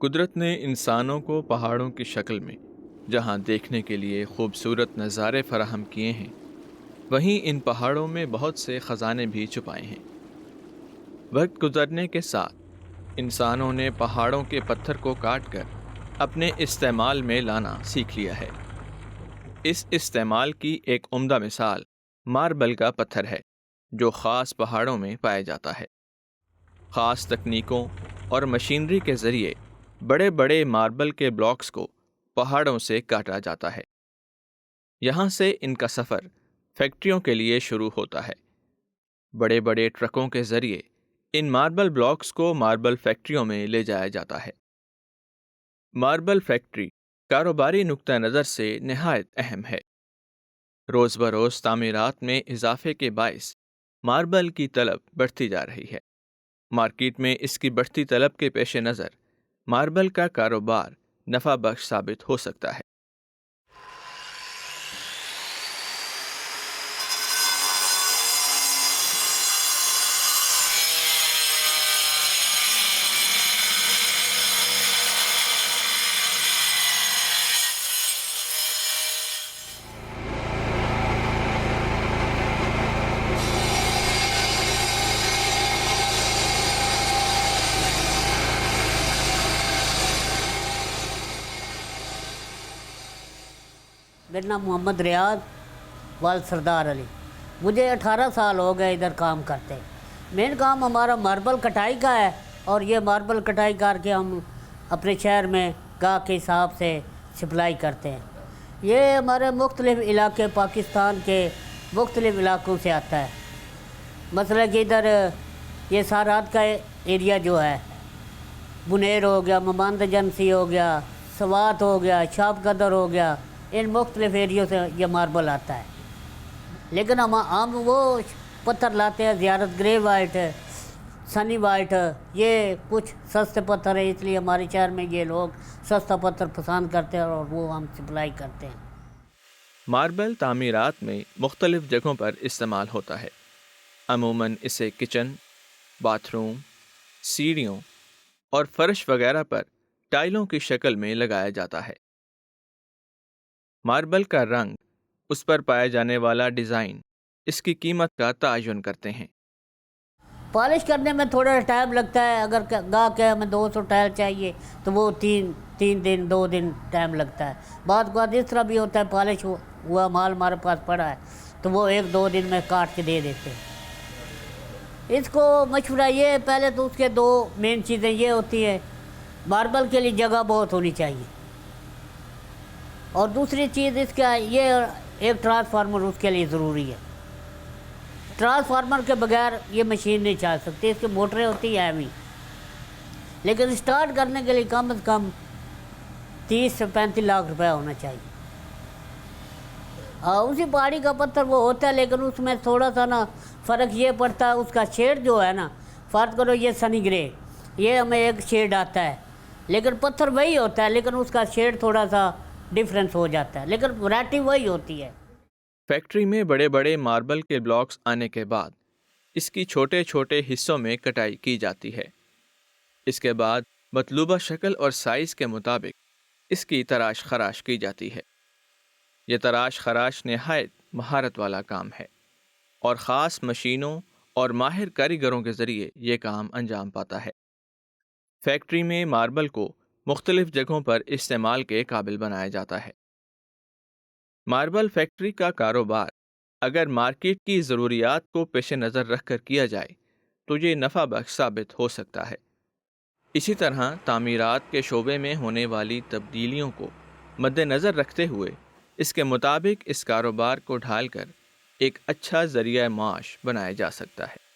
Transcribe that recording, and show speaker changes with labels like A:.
A: قدرت نے انسانوں کو پہاڑوں کی شکل میں جہاں دیکھنے کے لیے خوبصورت نظارے فراہم کیے ہیں، وہیں ان پہاڑوں میں بہت سے خزانے بھی چھپائے ہیں۔ وقت گزرنے کے ساتھ انسانوں نے پہاڑوں کے پتھر کو کاٹ کر اپنے استعمال میں لانا سیکھ لیا ہے۔ اس استعمال کی ایک عمدہ مثال ماربل کا پتھر ہے، جو خاص پہاڑوں میں پایا جاتا ہے۔ خاص تکنیکوں اور مشینری کے ذریعے بڑے بڑے ماربل کے بلاکس کو پہاڑوں سے کاٹا جاتا ہے۔ یہاں سے ان کا سفر فیکٹریوں کے لیے شروع ہوتا ہے۔ بڑے بڑے ٹرکوں کے ذریعے ان ماربل بلاکس کو ماربل فیکٹریوں میں لے جایا جاتا ہے۔ ماربل فیکٹری کاروباری نقطہ نظر سے نہایت اہم ہے۔ روز بروز تعمیرات میں اضافے کے باعث ماربل کی طلب بڑھتی جا رہی ہے۔ مارکیٹ میں اس کی بڑھتی طلب کے پیش نظر ماربل کا کاروبار نفع بخش ثابت ہو سکتا ہے۔
B: میرا نام محمد ریاض والد سردار علی۔ مجھے 18 سال ہو گئے ادھر کام کرتے۔ مین کام ہمارا ماربل کٹائی کا ہے، اور یہ ماربل کٹائی کر کے ہم اپنے شہر میں گاہک کے حساب سے سپلائی کرتے ہیں۔ یہ ہمارے مختلف علاقے پاکستان کے مختلف علاقوں سے آتا ہے۔ مثلا کہ ادھر یہ سارات کا ایریا جو ہے، بنیر ہو گیا، مماند ایجنسی ہو گیا، سوات ہو گیا، شاپ قدر ہو گیا، ان مختلف ایریوں سے یہ ماربل آتا ہے۔ لیکن ہم وہ پتھر لاتے ہیں، زیارت گرے وائٹ، سنی وائٹ، یہ کچھ سستے پتھر ہیں، اس لیے ہمارے شہر میں یہ لوگ سستا پتھر پسند کرتے ہیں اور وہ ہم سپلائی کرتے ہیں۔
A: ماربل تعمیرات میں مختلف جگہوں پر استعمال ہوتا ہے۔ عموماً اسے کچن، باتھ روم، سیڑھیوں اور فرش وغیرہ پر ٹائلوں کی شکل میں لگایا جاتا ہے۔ ماربل کا رنگ، اس پر پائے جانے والا ڈیزائن اس کی قیمت کا تعین کرتے ہیں۔
B: پالش کرنے میں تھوڑا ٹائم لگتا ہے۔ اگر گاہک ہے ہمیں 200 ٹائل چاہیے تو وہ تین دن 2 دن ٹائم لگتا ہے۔ بعض اوقات اس طرح بھی ہوتا ہے، پالش ہوا مال ہمارے پاس پڑا ہے تو وہ 1-2 دن میں کاٹ کے دے دیتے ہیں۔ اس کو مشورہ یہ ہے، پہلے تو اس کے 2 مین چیزیں یہ ہوتی ہیں، ماربل کے لیے جگہ بہت ہونی چاہیے، اور دوسری چیز اس کا یہ ایک ٹرانسفارمر اس کے لیے ضروری ہے۔ ٹرانسفارمر کے بغیر یہ مشین نہیں چل سکتی، اس کی موٹریں ہوتی ہیں بھی، لیکن اسٹارٹ کرنے کے لیے کم از کم 30 سے 35 لاکھ روپے ہونا چاہیے۔ اسی پہاڑی کا پتھر وہ ہوتا ہے، لیکن اس میں تھوڑا سا نا فرق یہ پڑتا ہے، اس کا شیڈ جو ہے نا، فرض کرو یہ سنی گرے، یہ ہمیں ایک شیڈ آتا ہے، لیکن پتھر وہی ہوتا ہے، لیکن اس کا شیڈ تھوڑا سا ڈفرینس ہو جاتا ہے، لیکن ورائٹی وہی ہوتی ہے۔
A: فیکٹری میں بڑے بڑے ماربل کے بلاکس آنے کے بعد اس کی چھوٹے چھوٹے حصوں میں کٹائی کی جاتی ہے۔ اس کے بعد مطلوبہ شکل اور سائز کے مطابق اس کی تراش خراش کی جاتی ہے۔ یہ تراش خراش نہایت مہارت والا کام ہے، اور خاص مشینوں اور ماہر کاریگروں کے ذریعے یہ کام انجام پاتا ہے۔ فیکٹری میں ماربل کو مختلف جگہوں پر استعمال کے قابل بنایا جاتا ہے۔ ماربل فیکٹری کا کاروبار اگر مارکیٹ کی ضروریات کو پیش نظر رکھ کر کیا جائے تو یہ نفع بخش ثابت ہو سکتا ہے۔ اسی طرح تعمیرات کے شعبے میں ہونے والی تبدیلیوں کو مد نظر رکھتے ہوئے اس کے مطابق اس کاروبار کو ڈھال کر ایک اچھا ذریعہ معاش بنایا جا سکتا ہے۔